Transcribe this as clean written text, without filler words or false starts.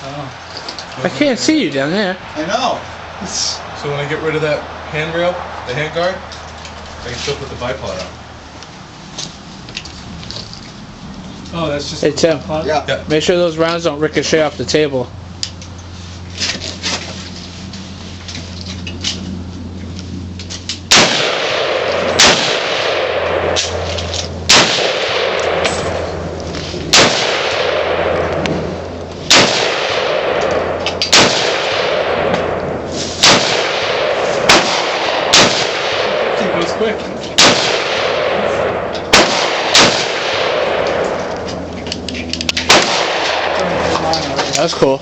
Oh. I can't see you down there. I know. So when I get rid of that handrail, the handguard, I can still put the bipod on. Oh, that's just Hey Tim, Yeah. Yeah. make sure those rounds don't ricochet off the table. It goes quick. That's cool.